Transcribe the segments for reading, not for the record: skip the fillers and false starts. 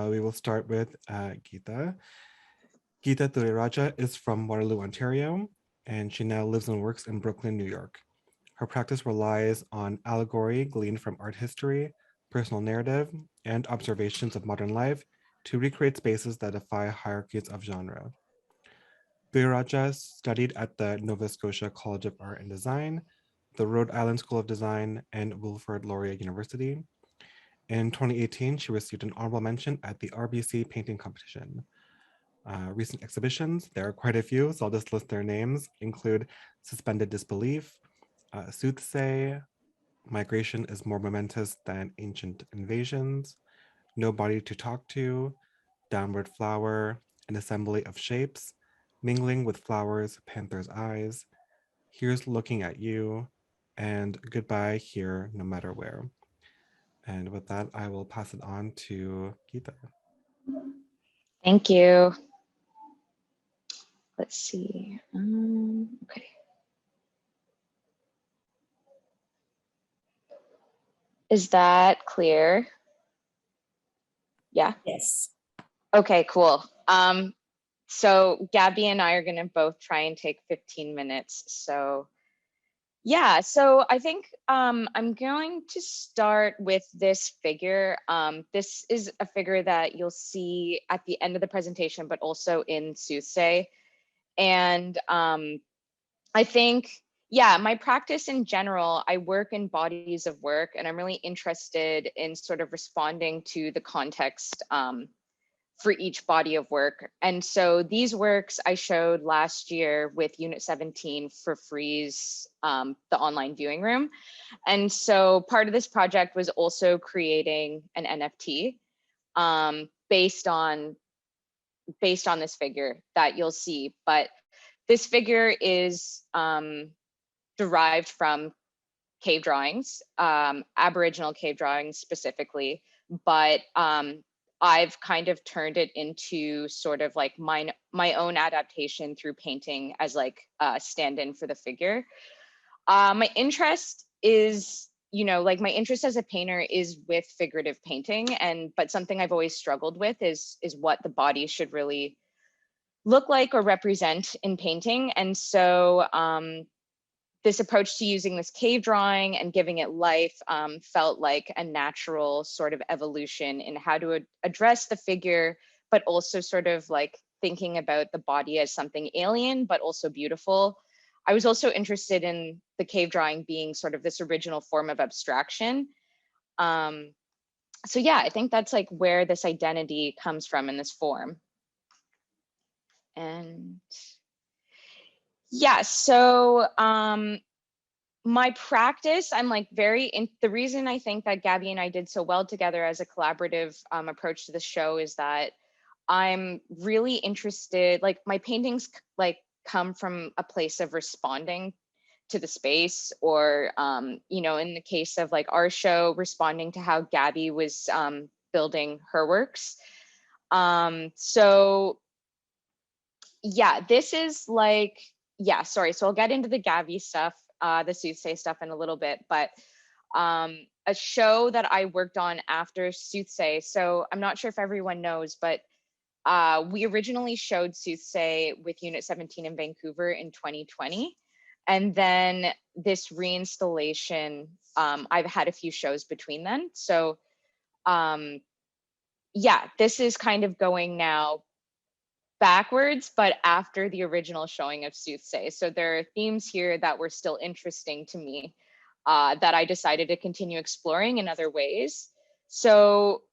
We will start with Geetha. Geetha Thurairajah is from Waterloo, Ontario, and she now lives and works in Brooklyn, New York. Her practice relies on allegory gleaned from art history, personal narrative, and observations of modern life to recreate spaces that defy hierarchies of genre. Thurairajah studied at the Nova Scotia College of Art and Design, the Rhode Island School of Design, and Wilfrid Laurier University. In 2018, she received an honorable mention at the RBC painting competition. Recent exhibitions, there are quite a few, so I'll just list their names, include Suspended Disbelief, Soothsay, Migration is More Momentous Than Ancient Invasions, Nobody to Talk to, Downward Flower, An Assembly of Shapes, Mingling with Flowers, Panther's Eyes, Here's Looking at You, and Goodbye Here No Matter Where. And with that, I will pass it on to Geetha. Thank you. Let's see. Okay. Is that clear? Yeah. Yes. Okay, cool. So Gabby and I are going to both try and take 15 minutes. So yeah, so I think I'm going to start with this figure. This is a figure that you'll see at the end of the presentation, but also in Soothsay. And I think, yeah, my practice in general, I work in bodies of work, and I'm really interested in sort of responding to the context for each body of work. And so these works I showed last year with Unit 17 for Freeze, the online viewing room. And so part of this project was also creating an NFT based on this figure that you'll see. But this figure is derived from cave drawings, Aboriginal cave drawings specifically, but I've kind of turned it into sort of like my own adaptation through painting as like a stand-in for the figure. My interest is, like my interest as a painter is with figurative painting, but something I've always struggled with is what the body should really look like or represent in painting. And so this approach to using this cave drawing and giving it life felt like a natural sort of evolution in how to address the figure, but also sort of like thinking about the body as something alien, but also beautiful. I was also interested in the cave drawing being sort of this original form of abstraction. So yeah, I think that's like where this identity comes from in this form. And yeah, so my practice, I'm like the reason I think that Gabby and I did so well together as a collaborative approach to the show is that I'm really interested, like my paintings like come from a place of responding to the space, or in the case of like our show, responding to how Gabby was building her works. So yeah, this is like, yeah, sorry. So I'll get into the Gabby stuff, the Soothsay stuff in a little bit, but a show that I worked on after Soothsay. So I'm not sure if everyone knows, but we originally showed Soothsay with Unit 17 in Vancouver in 2020. And then this reinstallation, I've had a few shows between then. So yeah, this is kind of going now backwards, but after the original showing of Soothsay. So there are themes here that were still interesting to me that I decided to continue exploring in other ways. So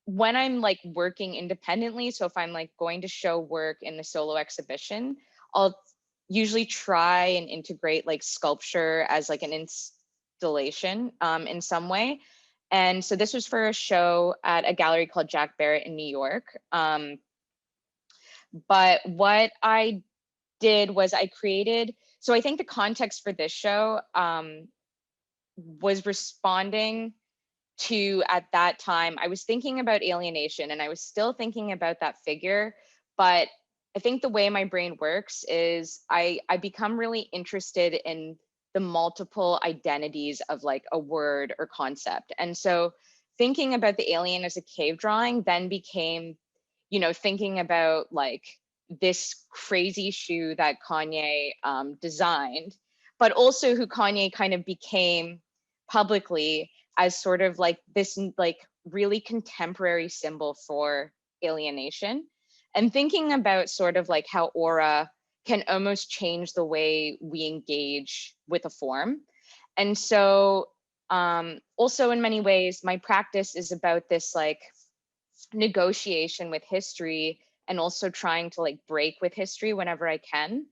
when I'm like working independently, so if I'm like going to show work in the solo exhibition, I'll usually try and integrate like sculpture as like an installation in some way. And so this was for a show at a gallery called Jack Barrett in New York. But what I did was I created, so I think the context for this show was responding to, at that time, I was thinking about alienation and I was still thinking about that figure. But I think the way my brain works is I become really interested in the multiple identities of like a word or concept. And so thinking about the alien as a cave drawing then became, thinking about like this crazy shoe that Kanye designed, but also who Kanye kind of became publicly as sort of like this like really contemporary symbol for alienation, and thinking about sort of like how aura can almost change the way we engage with a form. And so also in many ways, my practice is about this like negotiation with history, and also trying to like break with history whenever I can.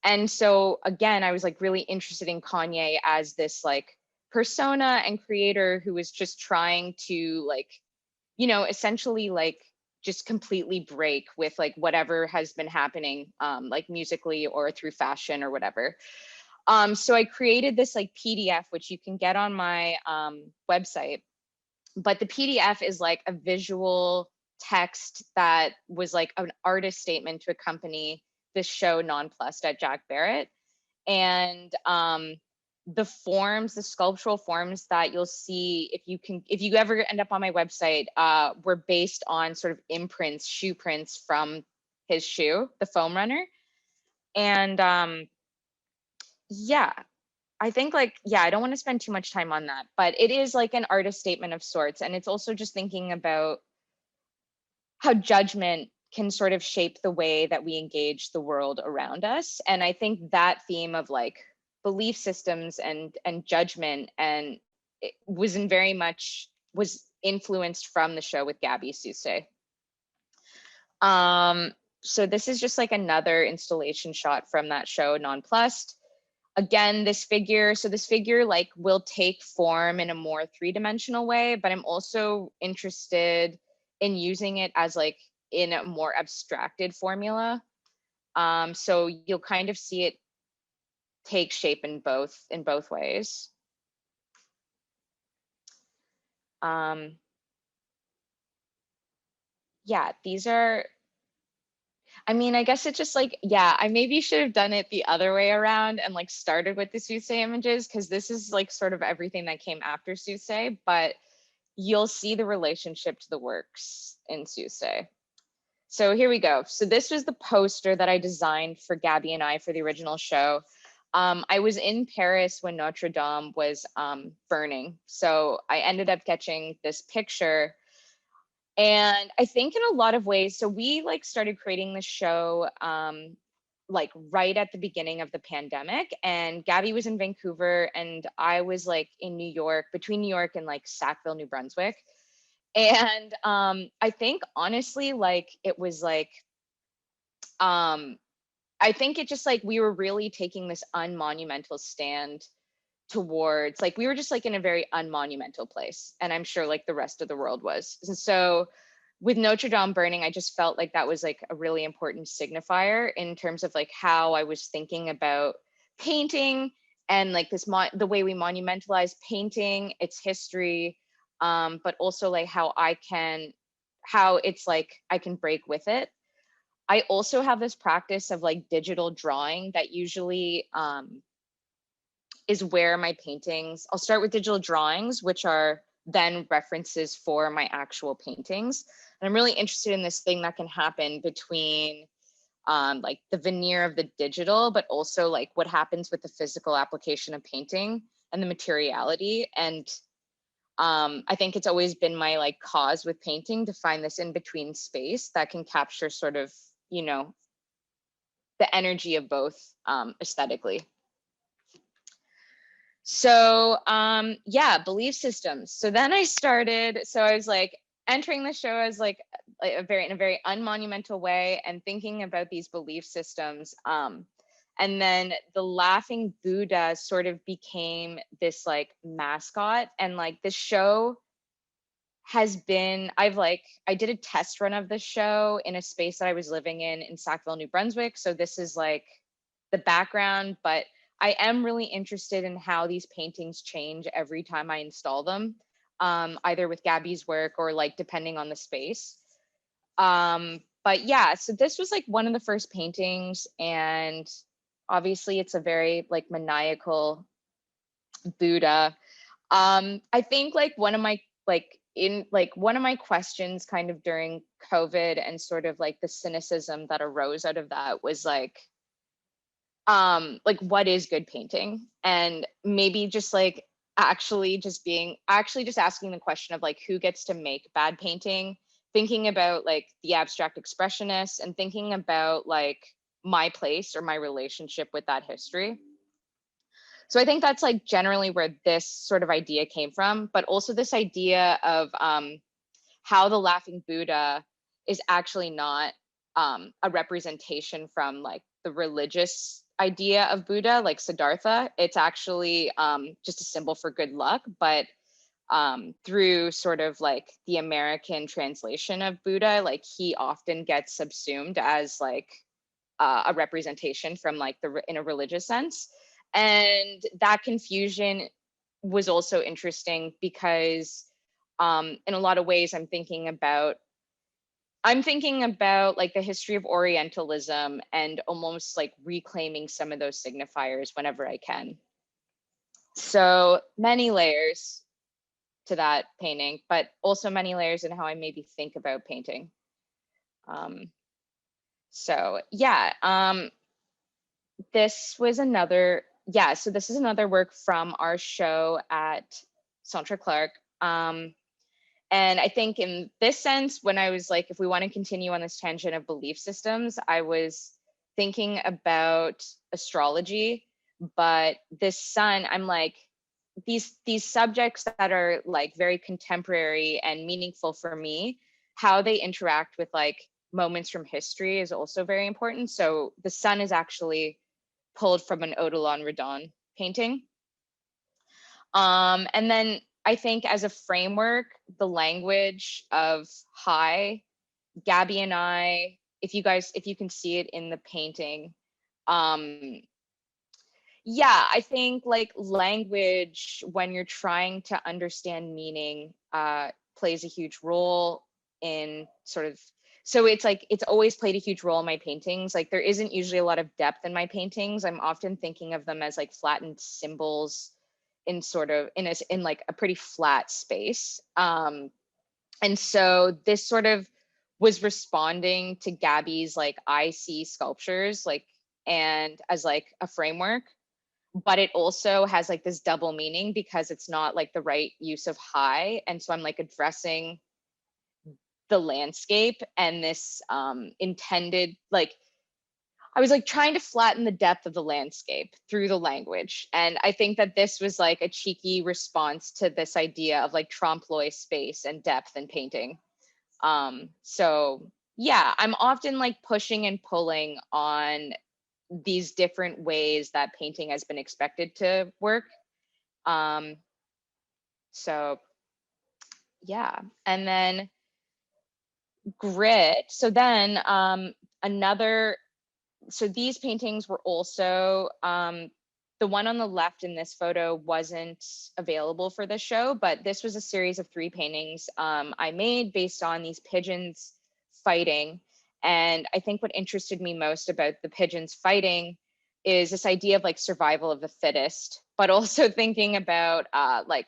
And so again, I was like really interested in Kanye as this like persona and creator who was just trying to like, essentially like just completely break with like whatever has been happening, like musically or through fashion or whatever. So I created this like PDF, which you can get on my website. But the PDF is like a visual text that was like an artist statement to accompany this show Nonplussed at Jack Barrett. And the forms, the sculptural forms that you'll see, if you ever end up on my website, were based on sort of imprints, shoe prints from his shoe, the foam runner. And yeah, I think like, yeah, I don't want to spend too much time on that, but it is like an artist statement of sorts. And it's also just thinking about how judgment can sort of shape the way that we engage the world around us. And I think that theme of like belief systems and judgment and it was was influenced from the show with Gabby Soothsay. So this is just like another installation shot from that show Nonplussed. Again, this figure like will take form in a more three-dimensional way, but I'm also interested in using it as like in a more abstracted formula. So you'll kind of see it take shape in both ways. Yeah, these are, I mean, I guess it's just like, yeah, I maybe should have done it the other way around and like started with the soothsay images, because this is like sort of everything that came after soothsay, but you'll see the relationship to the works in soothsay. So here we go. So this was the poster that I designed for Gabby and I for the original show. I was in Paris when Notre Dame was burning. So I ended up catching this picture. And I think in a lot of ways, so we like started creating the show like right at the beginning of the pandemic, and Gabby was in Vancouver and I was like in New York, between New York and like Sackville, New Brunswick. And I think honestly, like it was like, I think it just like we were really taking this unmonumental stand towards like we were just like in a very unmonumental place, and I'm sure like the rest of the world was. And so with Notre Dame burning, I just felt like that was like a really important signifier in terms of like how I was thinking about painting and like this the way we monumentalize painting, its history, but also like how it's like I can break with it. I also have this practice of like digital drawing that usually is where my paintings, I'll start with digital drawings, which are then references for my actual paintings. And I'm really interested in this thing that can happen between like the veneer of the digital, but also like what happens with the physical application of painting and the materiality. And I think it's always been my like cause with painting to find this in between space that can capture sort of, the energy of both aesthetically. So yeah, belief systems. So then I was like entering the show as like in a very unmonumental way and thinking about these belief systems. And then the laughing Buddha sort of became this like mascot, and like the show has been, I did a test run of the show in a space that I was living in Sackville, New Brunswick. So this is like the background, but I am really interested in how these paintings change every time I install them, either with Gabby's work or like depending on the space. But yeah, so this was like one of the first paintings, and obviously it's a very like maniacal Buddha. I think like one of my like in like one of my questions kind of during COVID and sort of like the cynicism that arose out of that was like what is good painting? And maybe just like actually just asking the question of like who gets to make bad painting, thinking about like the abstract expressionists and thinking about like my place or my relationship with that history. So I think that's like generally where this sort of idea came from, but also this idea of how the laughing Buddha is actually not a representation from like the religious idea of Buddha, like Siddhartha. It's actually just a symbol for good luck, but through sort of like the American translation of Buddha, like he often gets subsumed as like a representation from like in a religious sense. And that confusion was also interesting because in a lot of ways I'm thinking about like the history of Orientalism and almost like reclaiming some of those signifiers whenever I can. So many layers to that painting, but also many layers in how I maybe think about painting. So yeah, this was another, so this is another work from our show at Centre Clark. And I think in this sense, when I was like, if we want to continue on this tangent of belief systems, I was thinking about astrology, but this sun, I'm like, these subjects that are like very contemporary and meaningful for me, how they interact with like moments from history is also very important. So the sun is actually pulled from an Odilon Redon painting. And then I think as a framework, the language of high, Gabby and I, if you can see it in the painting, yeah, I think like language when you're trying to understand meaning plays a huge role in sort of, so it's like, it's always played a huge role in my paintings. Like there isn't usually a lot of depth in my paintings. I'm often thinking of them as like flattened symbols in sort of, in like a pretty flat space. And so this sort of was responding to Gabby's like I see sculptures like, and as like a framework, but it also has like this double meaning because it's not like the right use of high. And so I'm like addressing the landscape and this intended, like, I was like trying to flatten the depth of the landscape through the language. And I think that this was like a cheeky response to this idea of like trompe-l'oeil space and depth in painting. So yeah, I'm often like pushing and pulling on these different ways that painting has been expected to work. So yeah, and then grit. So then so these paintings were also, the one on the left in this photo wasn't available for the show, but this was a series of 3 paintings I made based on these pigeons fighting. And I think what interested me most about the pigeons fighting is this idea of like survival of the fittest, but also thinking about like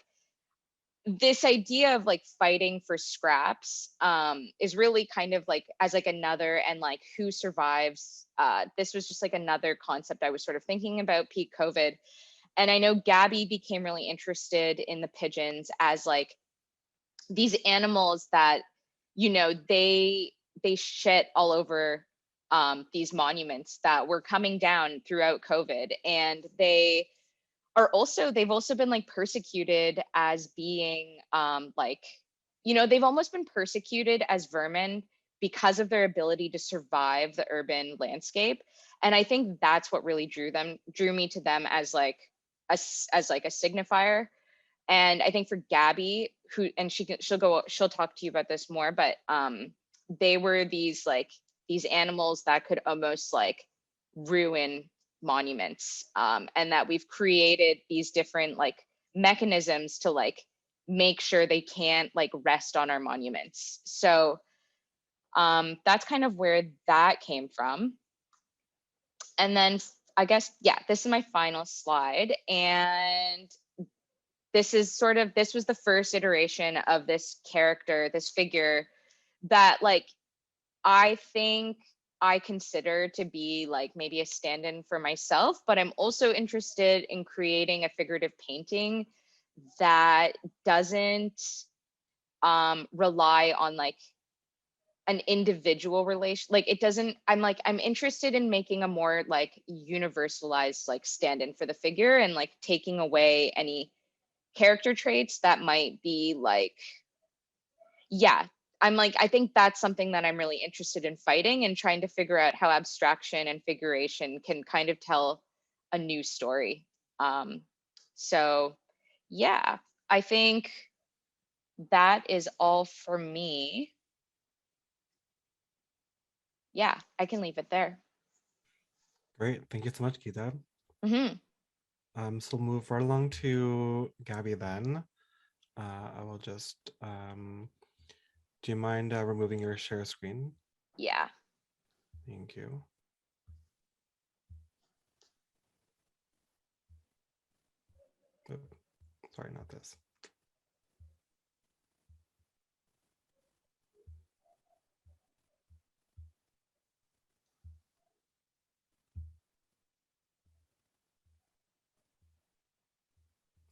this idea of like fighting for scraps is really kind of like as like another, and like who survives. This was just like another concept I was sort of thinking about peak COVID. And I know Gabby became really interested in the pigeons as like these animals that, you know, they shit all over these monuments that were coming down throughout COVID. And they've also been like persecuted as being like, you know, they've almost been persecuted as vermin because of their ability to survive the urban landscape. And I think that's what really drew me to them as like as like a signifier. And I think for Gabby, she'll talk to you about this more, but they were these animals that could almost like ruin monuments, and that we've created these different like mechanisms to like make sure they can't like rest on our monuments. So that's kind of where that came from. And then I guess, yeah, this is my final slide. And this was the first iteration of this character, this figure that like I think I consider to be like maybe a stand-in for myself, but I'm also interested in creating a figurative painting that doesn't rely on like an individual relation. Like it doesn't, I'm interested in making a more like universalized like stand-in for the figure and like taking away any character traits that might be like, yeah, I think that's something that I'm really interested in fighting and trying to figure out how abstraction and figuration can kind of tell a new story. So yeah, I think that is all for me. Yeah, I can leave it there. Great. Thank you so much, Geetha. Hmm. So we'll move right along to Gabby then. I will just, do you mind removing your share screen? Yeah. Thank you. Oh, sorry, not this.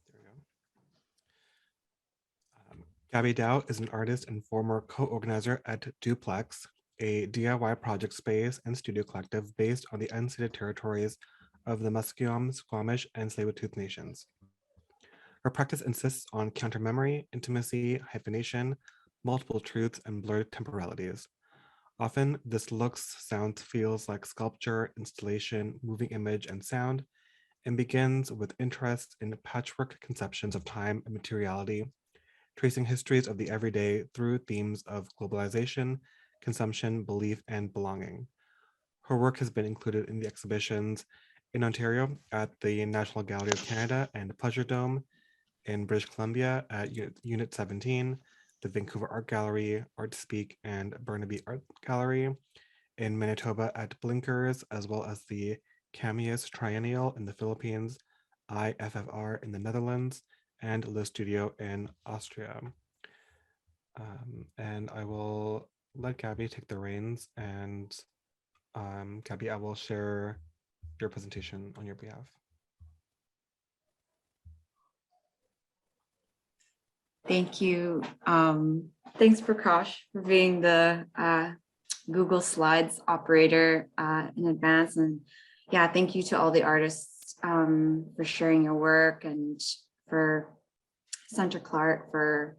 There we go. Gabby Dow is an artist and former co-organizer at Duplex, a DIY project space and studio collective based on the unceded territories of the Musqueam, Squamish, and Tsleil-Waututh nations. Her practice insists on counter-memory, intimacy, hyphenation, multiple truths, and blurred temporalities. Often, this looks, sounds, feels like sculpture, installation, moving image, and sound, and begins with interest in patchwork conceptions of time and materiality, tracing histories of the everyday through themes of globalization, consumption, belief, and belonging. Her work has been included in the exhibitions in Ontario at the National Gallery of Canada and Pleasure Dome, in British Columbia at Unit 17, the Vancouver Art Gallery, Art Speak, and Burnaby Art Gallery, in Manitoba at Blinkers, as well as the Cameus Triennial in the Philippines, IFFR in the Netherlands, and Le Studio in Austria. And I will let Gabby take the reins, and Gabby, I will share your presentation on your behalf. Thank you. Thanks, Prakash, for being the Google Slides operator in advance. And yeah, thank you to all the artists for sharing your work, and for Center Clark for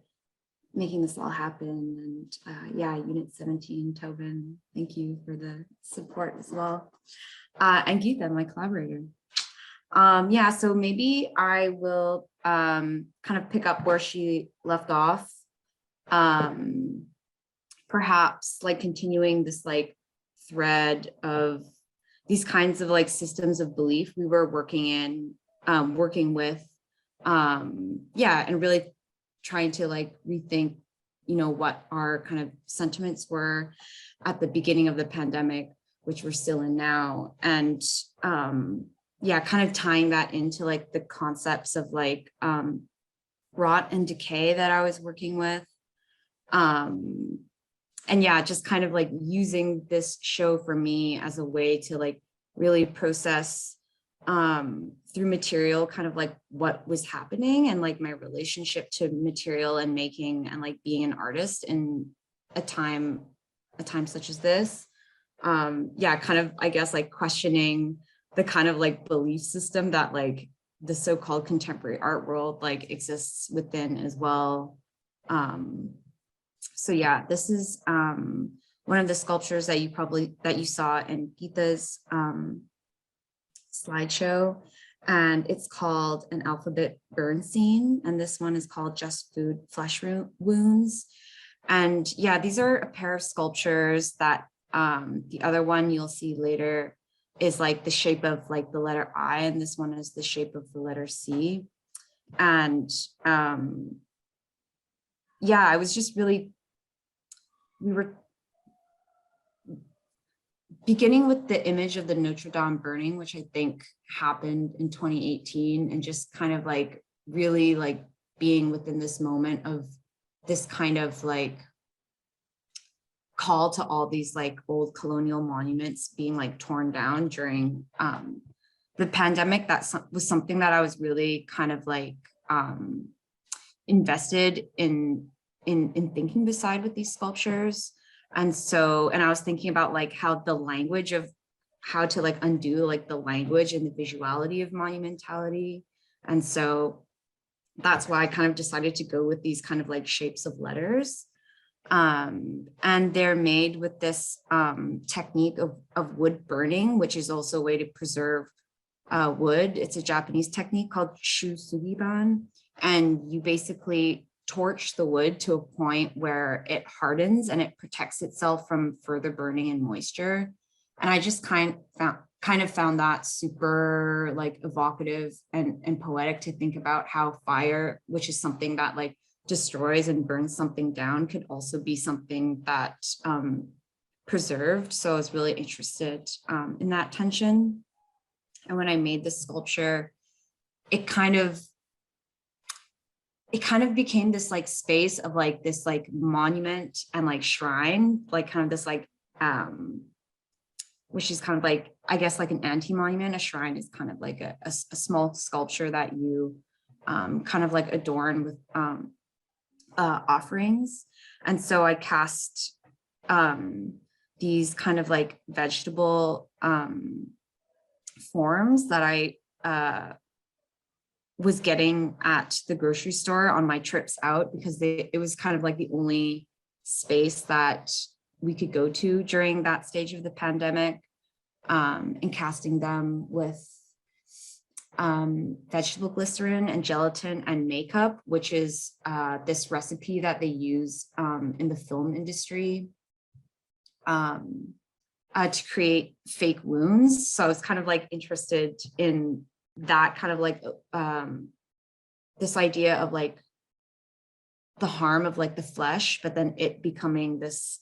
making this all happen. And yeah, Unit 17, Tobin, thank you for the support as well. And Geetha, my collaborator. Yeah, so maybe I will kind of pick up where she left off. Perhaps like continuing this like thread of these kinds of like systems of belief we were working with, yeah, and really trying to like rethink, you know, what our kind of sentiments were at the beginning of the pandemic, which we're still in now. And yeah, kind of tying that into like the concepts of like rot and decay that I was working with. And yeah, just kind of like using this show for me as a way to like really process through material kind of like what was happening, and like my relationship to material and making, and like being an artist in a time such as this. Yeah, kind of, I guess, like questioning the kind of like belief system that like the so-called contemporary art world like exists within as well. So yeah, this is one of the sculptures that you saw in Geetha's slideshow, and it's called An Alphabet Burn Scene, and this one is called Just Food Flesh Wounds. And yeah, these are a pair of sculptures that the other one you'll see later is like the shape of like the letter I, and this one is the shape of the letter C. And yeah, I was just really, we were beginning with the image of the Notre Dame burning, which I think happened in 2018, and just kind of like really like being within this moment of this kind of like call to all these like old colonial monuments being like torn down during the pandemic. That was something that I was really kind of like invested in thinking beside with these sculptures. And I was thinking about like how the language of how to like undo like the language and the visuality of monumentality. And so that's why I kind of decided to go with these kind of like shapes of letters. And they're made with this technique of wood burning, which is also a way to preserve wood. It's a Japanese technique called shusugiban. And you basically torch the wood to a point where it hardens and it protects itself from further burning and moisture. And I just kind of found that super like evocative and poetic to think about how fire, which is something that like destroys and burns something down, could also be something that preserved. So I was really interested in that tension. And when I made this sculpture, it kind of became this like space of like this like monument and like shrine, like kind of this like which is kind of like, I guess, like an anti-monument. A shrine is kind of like a small sculpture that you kind of like adorn with offerings. And so I cast these kind of like vegetable forms that I was getting at the grocery store on my trips out, because it was kind of like the only space that we could go to during that stage of the pandemic, and casting them with vegetable glycerin and gelatin and makeup, which is this recipe that they use in the film industry to create fake wounds. So I was kind of like interested in that kind of like this idea of like the harm of like the flesh, but then it becoming this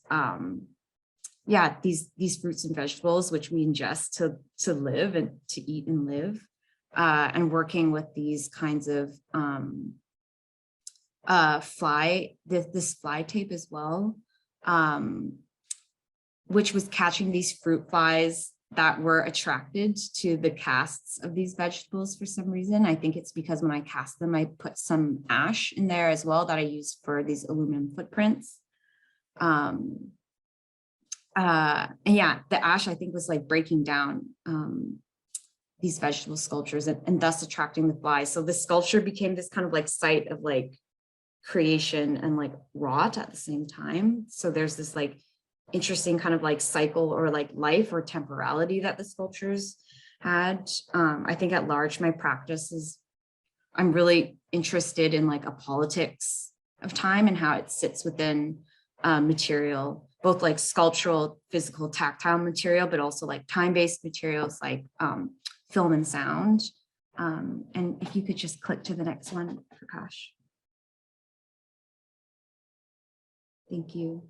these fruits and vegetables which we ingest to live and to eat and live, and working with these kinds of this fly tape as well, which was catching these fruit flies that were attracted to the casts of these vegetables for some reason. I think it's because when I cast them, I put some ash in there as well that I used for these aluminum footprints. And yeah, the ash I think was like breaking down these vegetable sculptures and thus attracting the flies. So the sculpture became this kind of like site of like creation and like rot at the same time. So there's this like interesting kind of like cycle or like life or temporality that the sculptures had. I think at large, my practice is, I'm really interested in like a politics of time and how it sits within material, both like sculptural, physical, tactile material, but also like time-based materials like film and sound. And if you could just click to the next one, Prakash. Thank you.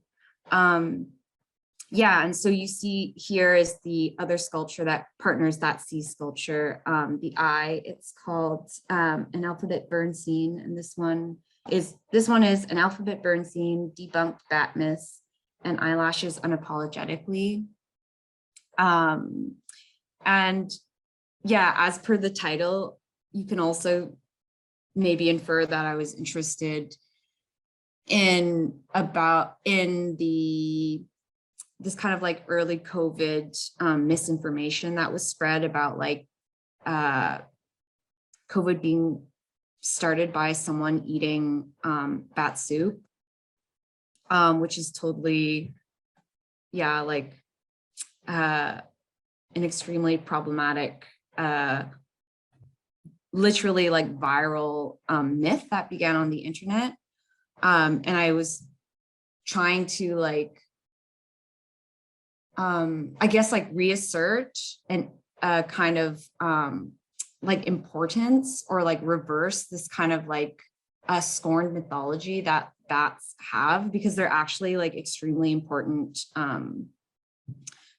Yeah, and so you see here is the other sculpture that partners that sea sculpture, the eye. It's called an alphabet burn scene, and this one is an alphabet burn scene, debunked bat myths, and eyelashes unapologetically. And yeah, as per the title, you can also maybe infer that I was interested in this kind of like early COVID misinformation that was spread about like COVID being started by someone eating bat soup, which is totally, yeah, like an extremely problematic, literally like viral myth that began on the internet. And I was trying to like, I guess like reassert and kind of like importance or like reverse this kind of like a scorned mythology that bats have, because they're actually like extremely important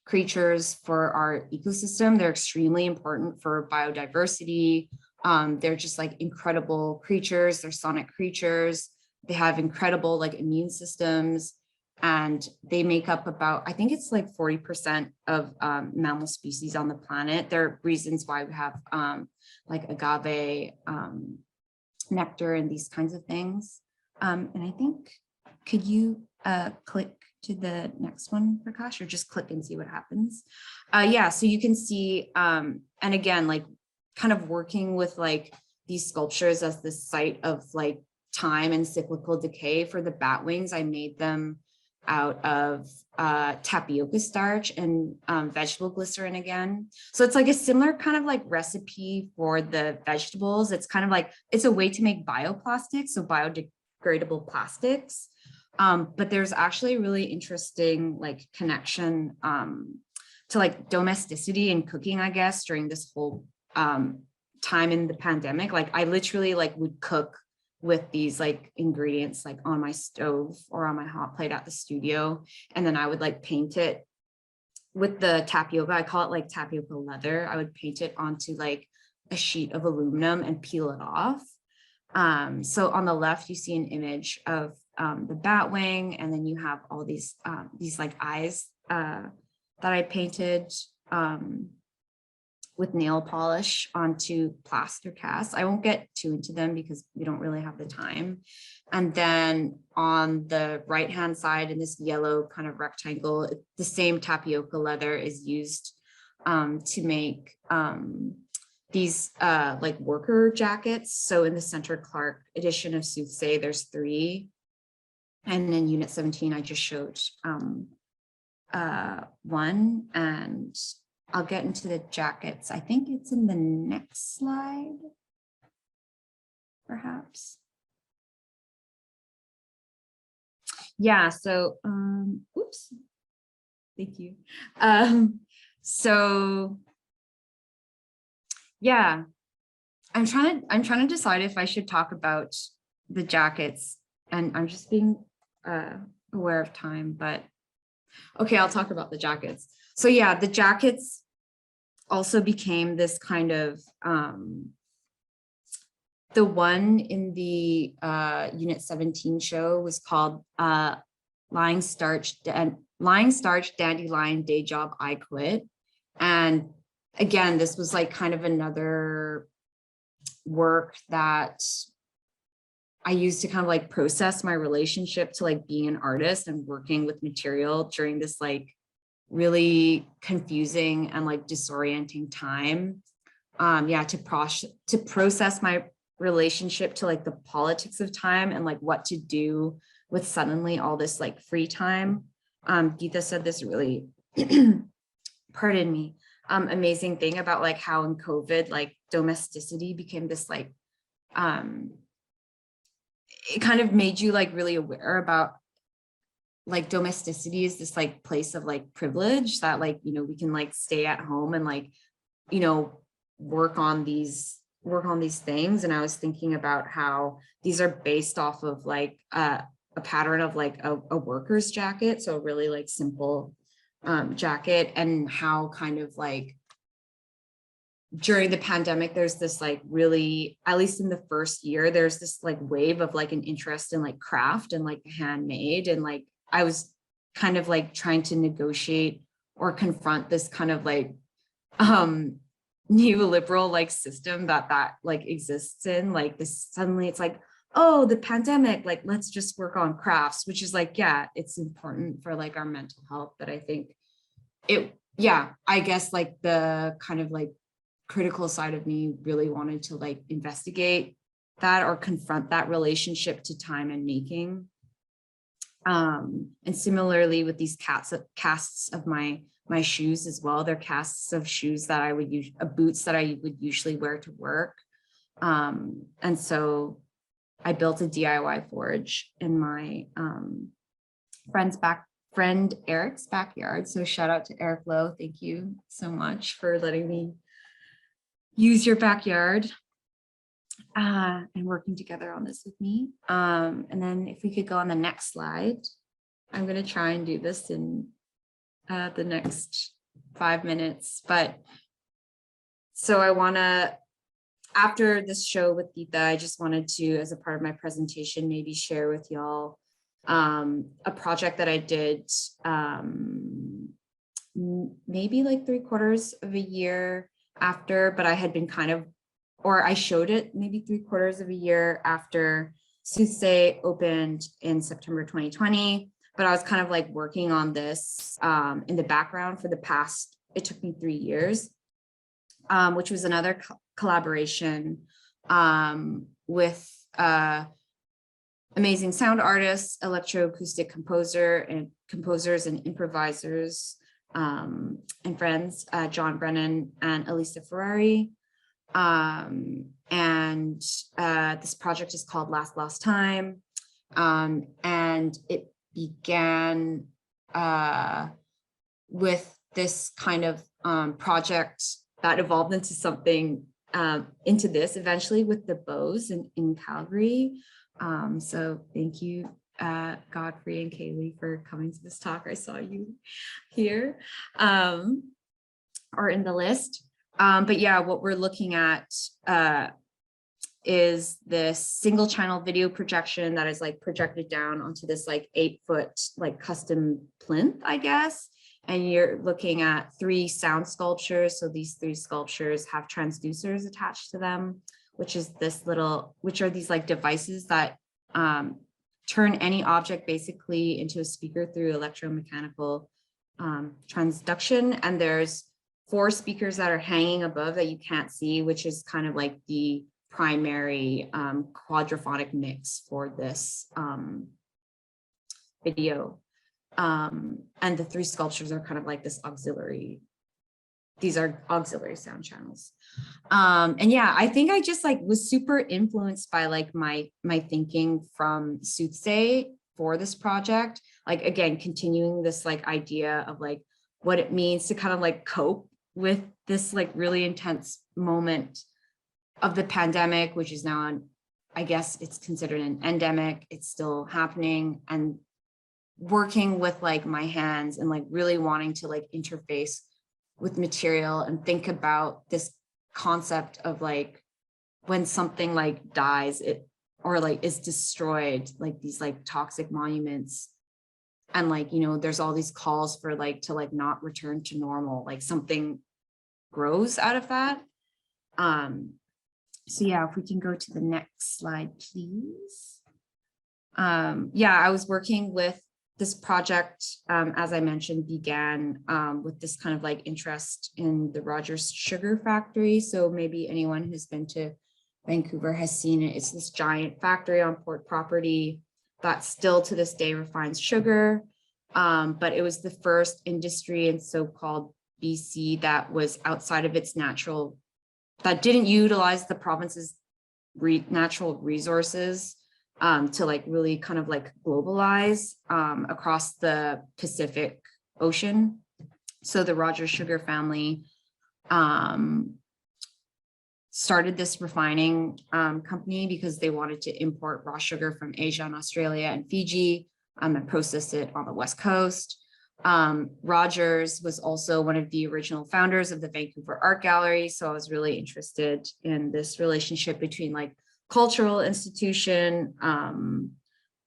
creatures for our ecosystem. They're extremely important for biodiversity, They're just like incredible creatures. They're sonic creatures. They have incredible like immune systems, and they make up about, I think it's like 40% of mammal species on the planet. There are reasons why we have like agave nectar and these kinds of things. And I think, could you click to the next one, Prakash, or just click and see what happens? Yeah, so you can see, and again, like kind of working with like these sculptures as the site of like time and cyclical decay. For the bat wings, I made them out of tapioca starch and vegetable glycerin again. So it's like a similar kind of like recipe for the vegetables. It's kind of like, it's a way to make bioplastics, so biodegradable plastics. But there's actually a really interesting like connection to like domesticity and cooking, I guess, during this whole time in the pandemic. Like I literally like would cook with these like ingredients like on my stove or on my hot plate at the studio. And then I would like paint it with the tapioca. I call it like tapioca leather. I would paint it onto like a sheet of aluminum and peel it off. So on the left, you see an image of the bat wing, and then you have all these like eyes that I painted with nail polish onto plaster casts. I won't get too into them because we don't really have the time. And then on the right-hand side in this yellow kind of rectangle, the same tapioca leather is used to make these like worker jackets. So in the Center Clark edition of Soothsay, there's 3. And in Unit 17, I just showed 1, and I'll get into the jackets. I think it's in the next slide, perhaps. Yeah, so, oops, thank you. So, yeah, I'm trying to decide if I should talk about the jackets, and I'm just being aware of time, but okay, I'll talk about the jackets. So yeah, the jackets also became this kind of, the one in the Unit 17 show was called Lying Starch Dandelion Day Job I Quit. And again, this was like kind of another work that I used to kind of like process my relationship to like being an artist and working with material during this like really confusing and like disorienting time. Yeah, to process my relationship to like the politics of time and like what to do with suddenly all this like free time. Geetha said this really, pardon me, amazing thing about like how in COVID, like domesticity became this like, it kind of made you like really aware about like domesticity is this like place of like privilege that like, you know, we can like stay at home and like, you know, work on these things. And I was thinking about how these are based off of like a pattern of like a worker's jacket. So a really like simple jacket, and how kind of like during the pandemic, there's this like really, at least in the first year, there's this like wave of like an interest in like craft and like handmade. And like, I was kind of like trying to negotiate or confront this kind of like neoliberal like system that like exists in like this. Suddenly it's like, oh, the pandemic, like let's just work on crafts, which is like, yeah, it's important for like our mental health. But I think it, yeah, I guess like the kind of like critical side of me really wanted to like investigate that or confront that relationship to time and making. And similarly with these casts of my shoes as well, they're casts of shoes that I would use, boots that I would usually wear to work. And so I built a DIY forge in my friend Eric's backyard. So shout out to Eric Lowe. Thank you so much for letting me use your backyard and working together on this with me. And then if we could go on the next slide, I'm going to try and do this in the next 5 minutes. But so I want to after this show with Geetha, I just wanted to, as a part of my presentation, maybe share with y'all a project that I did maybe like 3/4 of a year after, but I had been kind of, or I showed it maybe 3/4 of a year after Soothsay opened in September 2020. But I was kind of like working on this in the background for the past, it took me 3 years, which was another collaboration with amazing sound artists, electroacoustic composers and improvisers and friends, John Brennan and Elisa Ferrari. This project is called Last Time. And it began with this kind of project that evolved into something, into this eventually with the bows in Calgary. So thank you, Godfrey and Kaylee, for coming to this talk. I saw you here or in the list. But yeah, what we're looking at is this single channel video projection that is like projected down onto this like 8-foot like custom plinth, I guess. And you're looking at 3 sound sculptures. So these 3 sculptures have transducers attached to them, which is this little, which are these like devices that turn any object basically into a speaker through electromechanical transduction. And there's 4 speakers that are hanging above that you can't see, which is kind of like the primary quadraphonic mix for this video. And the 3 sculptures are kind of like this auxiliary, these are auxiliary sound channels. And yeah, I think I just like was super influenced by like my thinking from Soothsay for this project. Like, again, continuing this like idea of like what it means to kind of like cope with this like really intense moment of the pandemic, which is now, I guess it's considered an endemic. It's still happening, and working with like my hands and like really wanting to like interface with material and think about this concept of like when something like dies, it or like is destroyed, like these like toxic monuments, and like, you know, there's all these calls for like to like not return to normal, like something grows out of that. So yeah, if we can go to the next slide, please. Yeah, I was working with this project, as I mentioned, began with this kind of like interest in the Rogers Sugar Factory. So maybe anyone who's been to Vancouver has seen it. It's this giant factory on port property that still to this day refines sugar. But it was the first industry in so-called BC that was outside of its natural, that didn't utilize the province's natural resources to like really kind of like globalize across the Pacific Ocean. So the Rogers Sugar family started this refining company because they wanted to import raw sugar from Asia and Australia and Fiji and process it on the West Coast. Rogers was also one of the original founders of the Vancouver Art Gallery. So I was really interested in this relationship between like cultural institution,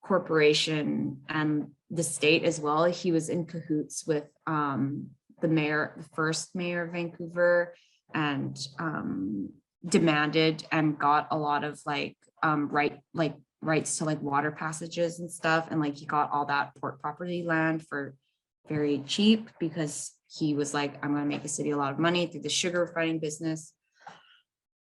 corporation, and the state as well. He was in cahoots with the first mayor of Vancouver, and demanded and got a lot of like rights to like water passages and stuff. And like he got all that port property land for very cheap because he was like, I'm going to make the city a lot of money through the sugar refining business.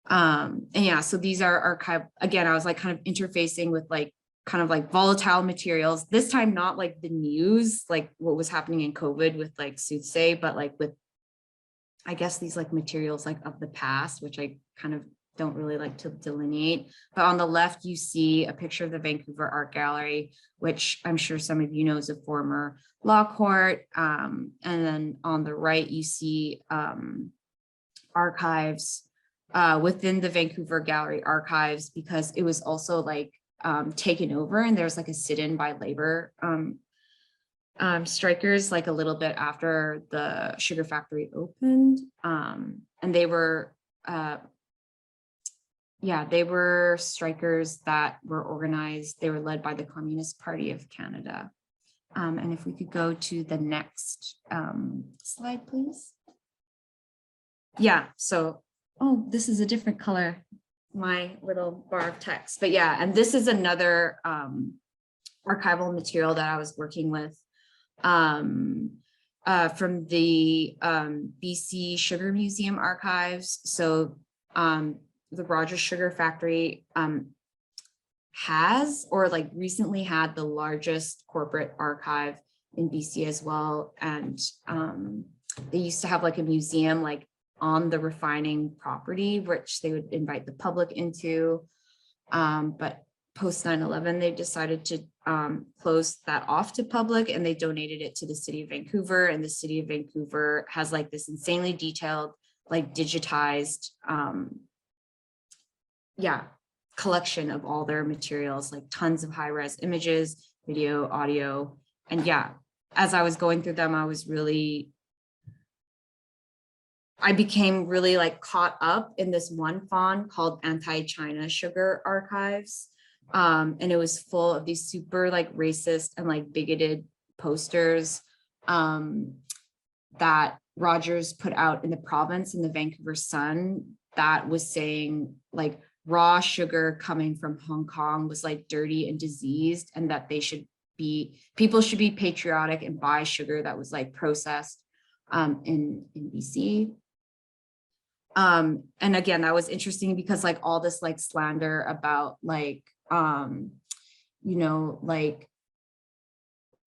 And yeah, so these are archive, again, I was like kind of interfacing with like kind of like volatile materials, this time not like the news, like what was happening in COVID with like Soothsay, but like with, I guess, these like materials like of the past, which I kind of don't really like to delineate. But on the left, you see a picture of the Vancouver Art Gallery, which I'm sure some of you know is a former law court. And then on the right, you see archives within the Vancouver Gallery archives, because it was also like taken over, and there's like a sit-in by labor strikers like a little bit after the sugar factory opened. And they were yeah, they were strikers that were organized. They were led by the Communist Party of Canada. And if we could go to the next slide, please. Yeah, so, oh, this is a different color, my little bar of text. But yeah, and this is another archival material that I was working with from the BC Sugar Museum archives. So the Rogers Sugar Factory has, or like recently had, the largest corporate archive in BC as well. And they used to have like a museum like on the refining property, which they would invite the public into. But post 9/11, they decided to close that off to public, and they donated it to the city of Vancouver. And the city of Vancouver has like this insanely detailed, like digitized, collection of all their materials, like tons of high-res images, video, audio. And yeah, as I was going through them, I became really like caught up in this one fund called Anti-China Sugar Archives. And it was full of these super like racist and like bigoted posters that Rogers put out in the province, in the Vancouver Sun, that was saying like raw sugar coming from Hong Kong was like dirty and diseased, and that people should be patriotic and buy sugar that was like processed in BC. And again, that was interesting because like all this like slander about like, like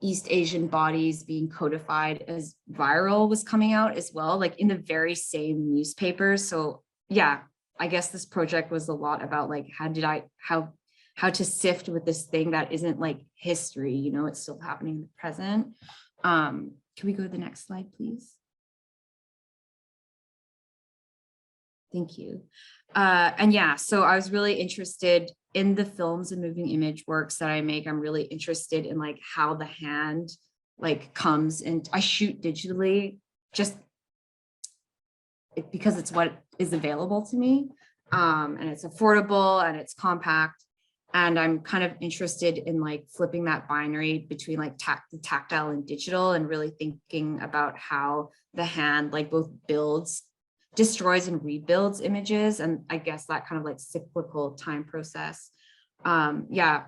East Asian bodies being codified as viral was coming out as well, like in the very same newspapers. So yeah, I guess this project was a lot about like, how to sift with this thing that isn't like history, it's still happening in the present. Can we go to the next slide, please? Thank you. And yeah, so I was really interested in the films and moving image works that I make. I'm really interested in like how the hand like comes, and I shoot digitally just because it's what is available to me. And it's affordable and it's compact. And I'm kind of interested in like flipping that binary between like the tactile and digital, and really thinking about how the hand like both destroys and rebuilds images. And I guess that kind of like cyclical time process. Yeah,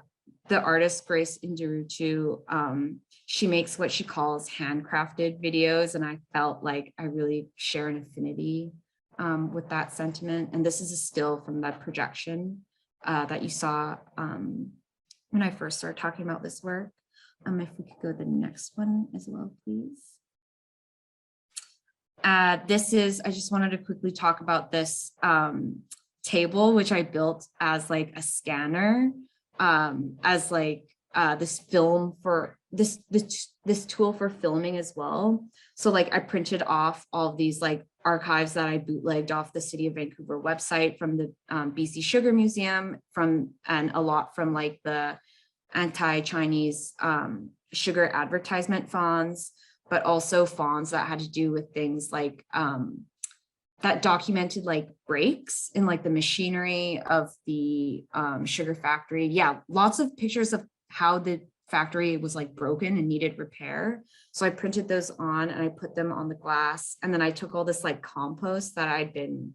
the artist Grace Indurutu, she makes what she calls handcrafted videos. And I felt like I really share an affinity with that sentiment. And this is a still from that projection that you saw when I first started talking about this work. If we could go to the next one as well, please. I just wanted to quickly talk about this table, which I built as like a scanner, as like this tool for filming as well. So like I printed off all of these like archives that I bootlegged off the City of Vancouver website, from the BC Sugar Museum, and a lot from like the anti-Chinese sugar advertisement fonts, but also fonts that had to do with things like that documented like breaks in like the machinery of the sugar factory. Yeah, lots of pictures of how the factory was like broken and needed repair. So I printed those on and I put them on the glass. And then I took all this like compost that I'd been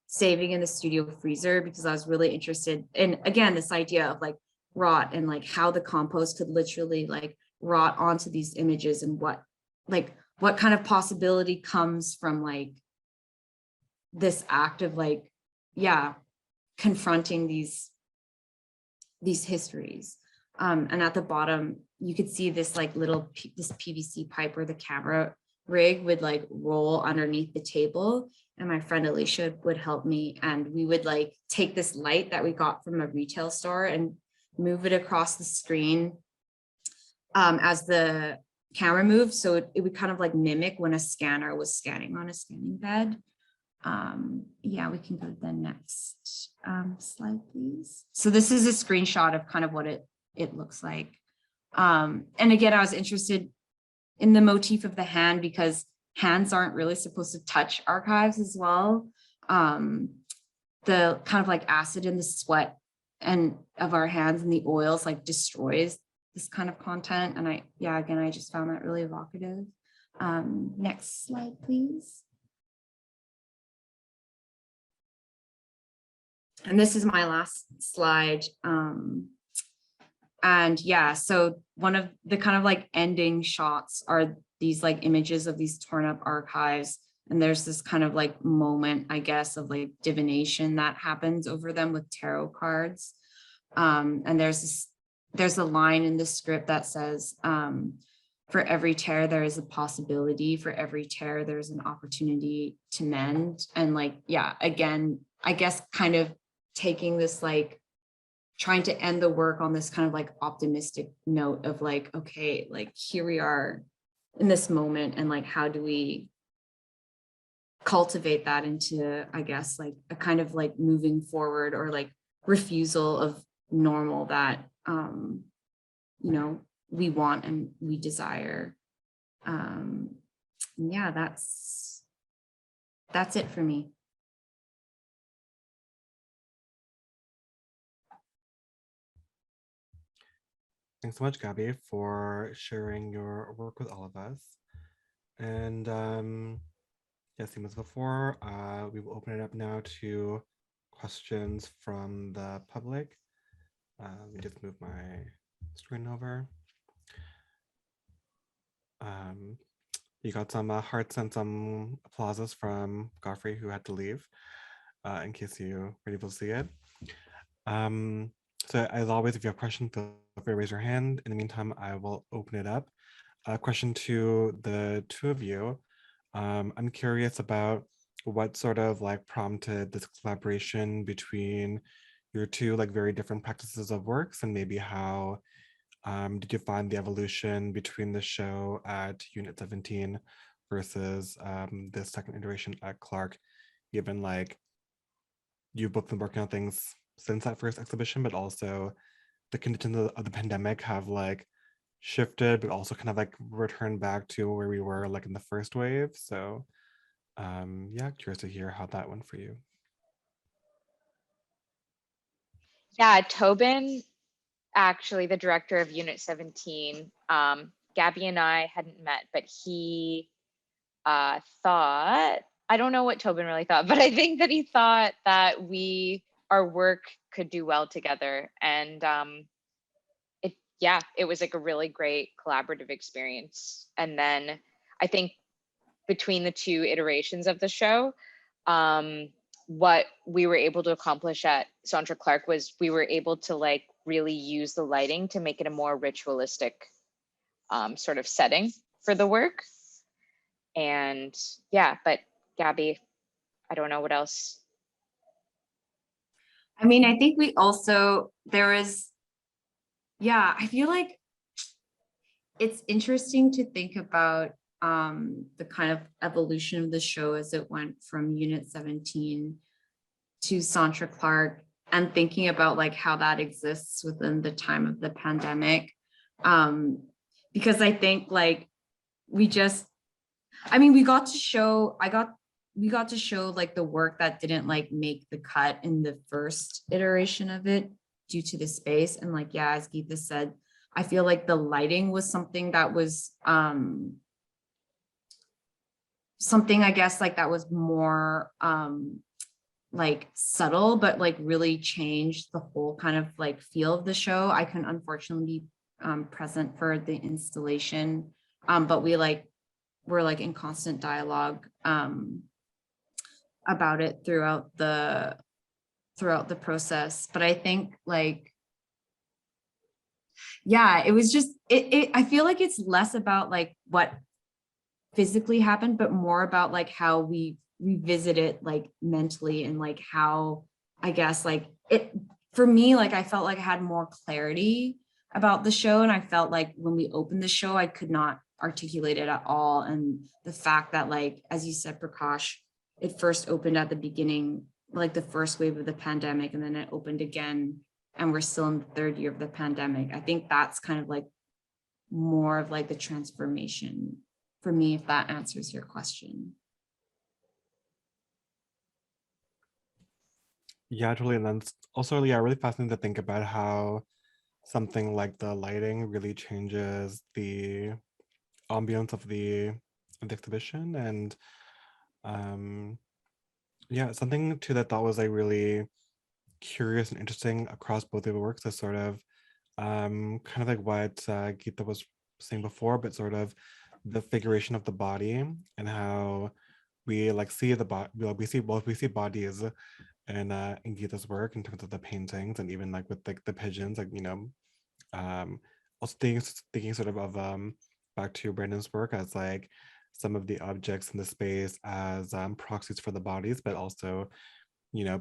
saving in the studio freezer, because I was really interested in, again, this idea of like rot, and like how the compost could literally like rot onto these images, and what kind of possibility comes from like this act of like, yeah, confronting these histories. And at the bottom, you could see this like this PVC pipe where the camera rig would like roll underneath the table. And my friend Alicia would help me. And we would like take this light that we got from a retail store and move it across the screen as the camera moved. So it would kind of like mimic when a scanner was scanning on a scanning bed. Yeah, we can go to the next slide, please. So this is a screenshot of kind of what it looks like. And again, I was interested in the motif of the hand because hands aren't really supposed to touch archives as well. the kind of like acid and the sweat and of our hands and the oils like destroys this kind of content. And again, I just found that really evocative. Next slide, please. And this is my last slide. And yeah, so one of the kind of like ending shots are these like images of these torn up archives. And there's this kind of like moment, I guess, of like divination that happens over them with tarot cards. And there's a line in the script that says, for every tear, there is a possibility. For every tear, there's an opportunity to mend. And like, yeah, again, I guess kind of taking this, like trying to end the work on this kind of like optimistic note of like, okay, like here we are in this moment, and like, how do we cultivate that into, I guess, like a kind of like moving forward or like refusal of normal that, you know, we want and we desire. Yeah, that's it for me. Thanks so much, Gabby, for sharing your work with all of us. And yeah, same as before, we will open it up now to questions from the public. Let me just move my screen over. You got some hearts and some applauses from Godfrey, who had to leave, in case you were able to see it. So as always, if you have questions, feel free to raise your hand. In the meantime, I will open it up. A question to the two of you. I'm curious about what sort of like prompted this collaboration between your two like very different practices of works, and maybe how did you find the evolution between the show at Unit 17 versus the second iteration at Clark, given like you've both been working on things since that first exhibition, but also the conditions of the pandemic have like shifted, but also kind of like returned back to where we were like in the first wave. So yeah, curious to hear how that went for you. Yeah, Tobin, actually the director of Unit 17, Gabby and I hadn't met, but he thought, I don't know what Tobin really thought, but I think that he thought that our work could do well together. And it was like a really great collaborative experience. And then I think between the two iterations of the show, what we were able to accomplish at Centre Clark was we were able to like really use the lighting to make it a more ritualistic sort of setting for the work. And yeah, but Gabby, I don't know what else. I mean, I think we also, I feel like it's interesting to think about the kind of evolution of the show as it went from Unit 17 to Centre Clark, and thinking about like how that exists within the time of the pandemic. Because I think like we got to show like the work that didn't like make the cut in the first iteration of it due to the space. And like, yeah, as Geetha said, I feel like the lighting was something that was something, I guess, like that was more like subtle, but like really changed the whole kind of like feel of the show. I couldn't unfortunately be present for the installation, but we're like in constant dialogue about it throughout the process. But I think like, yeah, it was just I feel like it's less about like what physically happened, but more about like how we revisit it like mentally, and like how, I guess, like it for me, like I felt like I had more clarity about the show, and I felt like when we opened the show I could not articulate it at all. And the fact that, like, as you said, Prakash, it first opened at the beginning, like the first wave of the pandemic, and then it opened again, and we're still in the third year of the pandemic. I think that's kind of like more of like the transformation for me, if that answers your question. Yeah, totally. And then also, yeah, really fascinating to think about how something like the lighting really changes the ambience of the exhibition. And yeah, something too that thought was like really curious and interesting across both of the works is sort of kind of like what Geetha was saying before, but sort of the figuration of the body and how we like see the body, we see bodies in Geetha's work in terms of the paintings and even like with like the pigeons, like also thinking sort of back to Brandon's work as like some of the objects in the space as proxies for the bodies, but also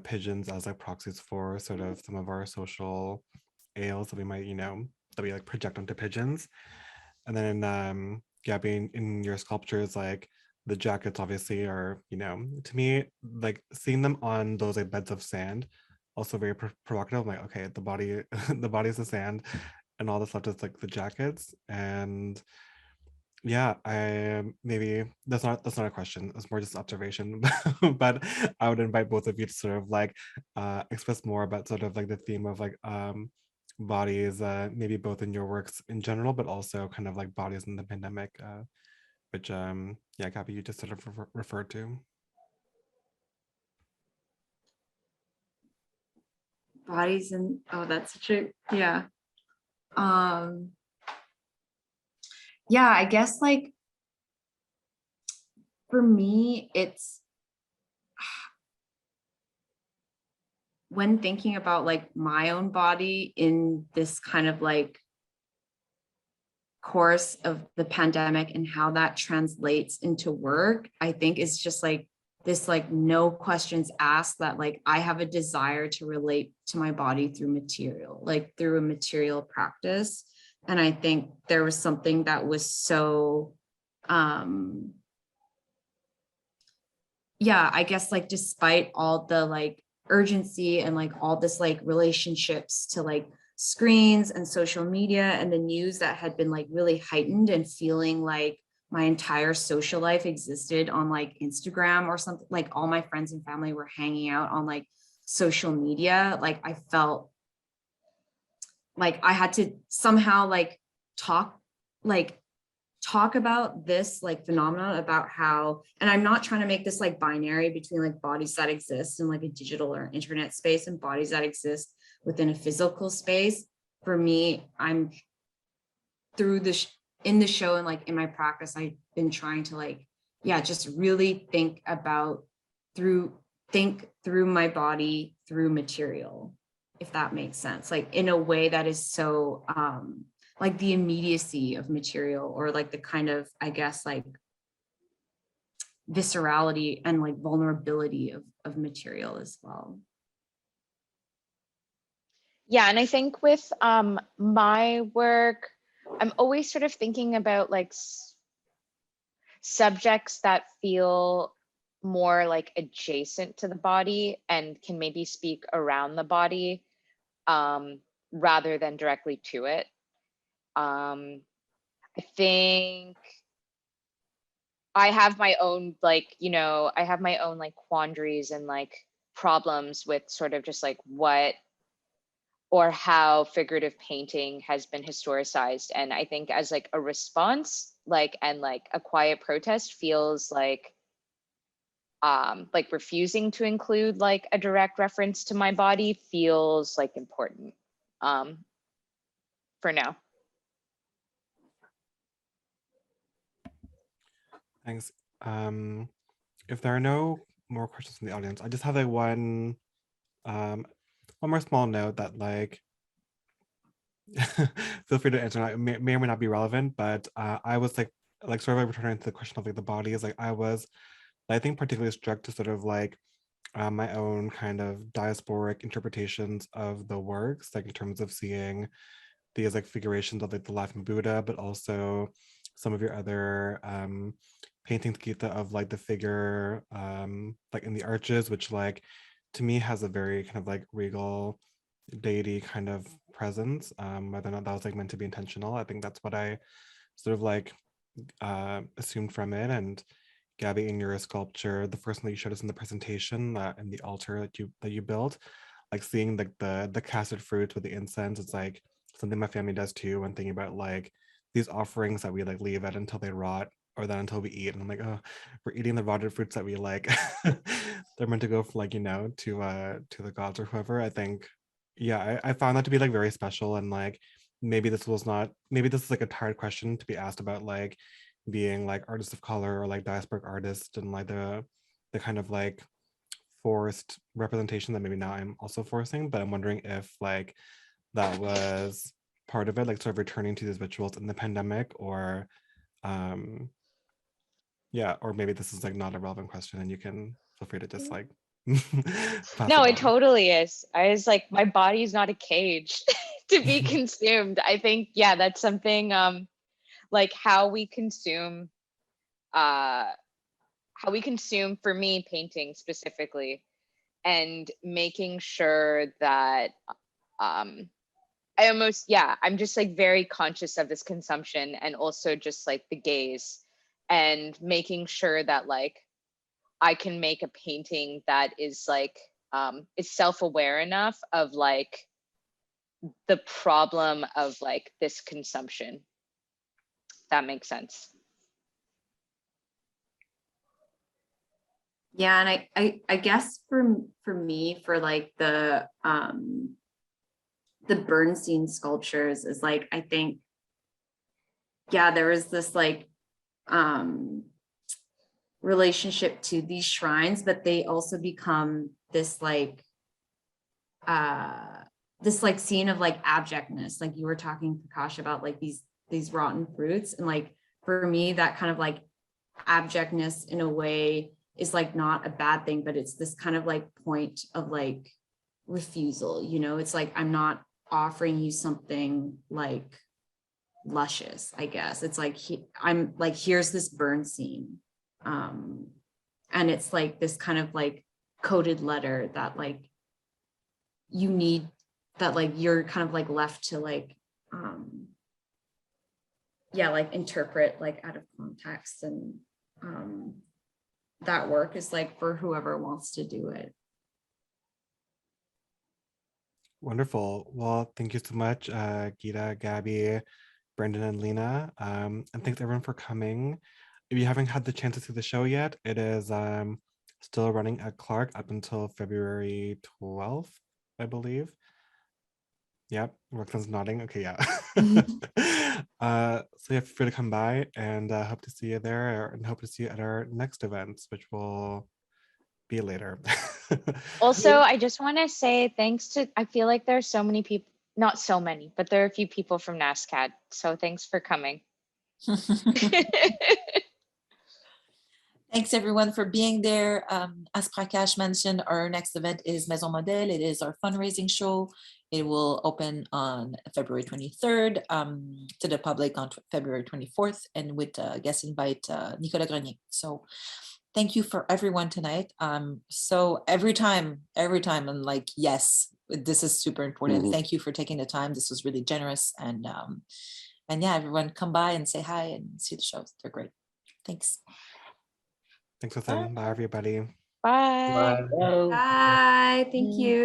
pigeons as like proxies for sort of some of our social ails that we might that we like project onto pigeons. And then Gabby, in your sculptures, like the jackets obviously are, to me, like seeing them on those like beds of sand, also very provocative. I'm like, okay, the body, the body is the sand, and all that's left is like the jackets. And yeah, I maybe that's not a question. It's more just observation. But I would invite both of you to sort of like express more about sort of like the theme of like bodies, maybe both in your works in general, but also kind of like bodies in the pandemic, which yeah, Gabby, you just sort of referred to. Bodies and oh, that's such a yeah. Um yeah, I guess like for me, it's when thinking about like my own body in this kind of like course of the pandemic and how that translates into work, I think is just like this like no questions asked that like I have a desire to relate to my body through material, like through a material practice. And I think there was something that was so yeah, I guess like despite all the like urgency and like all this like relationships to like screens and social media and the news that had been like really heightened and feeling like my entire social life existed on like Instagram or something, like all my friends and family were hanging out on like social media, like I felt like I had to somehow like talk like talk about this like phenomenon about how, and I'm not trying to make this like binary between like bodies that exist in like a digital or internet space and bodies that exist within a physical space. For me, I'm through the in the show and like in my practice, I've been trying to like, yeah, just really think through my body through material, if that makes sense, like in a way that is so like the immediacy of material or like the kind of, I guess, like viscerality and like vulnerability of material as well. Yeah, and I think with my work, I'm always sort of thinking about like subjects that feel more like adjacent to the body and can maybe speak around the body rather than directly to it. I think I have my own like, I have my own like quandaries and like problems with sort of just like what or how figurative painting has been historicized. And I think as like a response, like, and like a quiet protest feels like refusing to include like a direct reference to my body feels like important for now. Thanks. If there are no more questions from the audience, I just have like one more small note that like feel free to answer. It may or may not be relevant, but I was like sort of like returning to the question of like the body is like I think particularly struck to sort of like my own kind of diasporic interpretations of the works, like in terms of seeing these like figurations of like the laughing Buddha, but also some of your other paintings, Geetha, of like the figure like in the arches, which like to me has a very kind of like regal deity kind of presence. Whether or not that was like meant to be intentional, I think that's what I sort of like assumed from it. And Gabby, in your sculpture, the first one that you showed us in the presentation, in the altar that you built, like seeing like the casted fruit with the incense, it's like something my family does too. When thinking about like these offerings that we like leave it until they rot, or then until we eat, and I'm like, oh, we're eating the rotted fruits that we like. They're meant to go for like, you know, to the gods or whoever. I think, yeah, I found that to be like very special. And like maybe this is like a tired question to be asked about like being like artists of color or like diasporic artists, and like the kind of like forced representation that maybe now I'm also forcing. But I'm wondering if like that was part of it, like sort of returning to these rituals in the pandemic, or um yeah, or maybe this is like not a relevant question and you can feel free to just like pass No, it it on. totally is. I was like, my body's not a cage to be consumed. I think, yeah, that's something like how we consume for me painting specifically, and making sure that I'm just like very conscious of this consumption, and also just like the gaze, and making sure that like I can make a painting that is like is self-aware enough of like the problem of like this consumption. That makes sense. Yeah, and I guess for me, for like the Bernstein sculptures is like, I think, yeah, there was this like relationship to these shrines, but they also become this like scene of like abjectness, like you were talking, Prakash, about like these rotten fruits. And like for me, that kind of like abjectness in a way is like not a bad thing, but it's this kind of like point of like refusal, you know. It's like, I'm not offering you something like luscious, I guess. It's like I'm like, here's this burn scene, and it's like this kind of like coded letter that like you need, that like you're kind of like left to like yeah, like interpret like out of context. And that work is like for whoever wants to do it. Wonderful. Well, thank you so much, Geetha, Gabby, Brendan, and Lena. And thanks everyone for coming. If you haven't had the chance to see the show yet, it is still running at Clark up until February 12th, I believe. Yep, Roxanne's nodding. Okay, yeah. So yeah, feel free to come by, and hope to see you there, and hope to see you at our next events, which will be later. Also, I just want to say thanks to, I feel like there's so many people, not so many, but there are a few people from NASCAD. So thanks for coming. Thanks everyone for being there. As Prakash mentioned, our next event is Maison Modèle. It is our fundraising show. It will open on February 23rd to the public on February 24th, and with guest invite Nicolas Grenier. So thank you for everyone tonight. So every time I'm like, yes, this is super important. Thank you for taking the time. This was really generous. And yeah, everyone come by and say hi and see the shows. They're great. Thanks. Thanks for saying bye, everybody. Bye. Bye. Thank you.